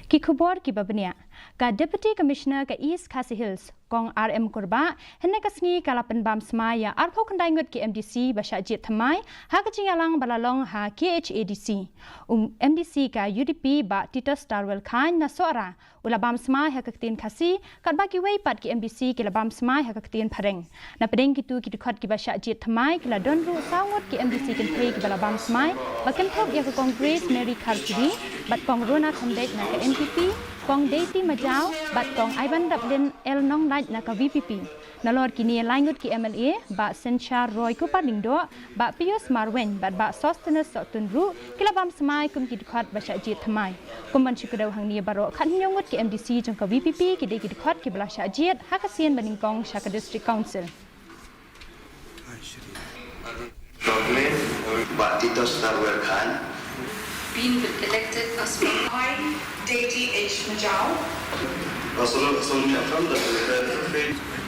ki khubor ki babnia ka Deputy Commissioner ka East KHASI Hills kong RM Korba henna kasni kalapan bam Smai ya arpho kandai ngut ki MDC ba Shah Jied Thymmai ha ka jingalang balalong ha KHADC MDC ka UDP ba Tito Starwell Khan na soara ulabam Smai ha ka tin KHASI kat ba ki wei pat ki MDC ki labam Smai ha ka tin phareng na pedeng ki tu ki khot ki ba Shah Jied Thymmai ki la don ru sangot ki MDC kin thei ki balabam Smai ba kan thok ya ka Congress Mary Khadc bat kong Rona Khadc na ka NPP kong Daisy Majau bat kong Ivan Dablin El Nong Light na ka VPP nalor kini langut ki MLA ba Sencha Roy ko panindo ba Pius Marwen bat ba Sostenes Sotunru kilabam Smai kum ki khot ba Shah Jied Thymmai kum ban chikudau hang ni baro khan nyongut ki MDC jong ka VPP ki de ki khot ki bala Shah Jied ha ka sien baning kong Shah District Council Government ba Tito Starwell Khan been elected as I, Daisy H. Majau. Also from the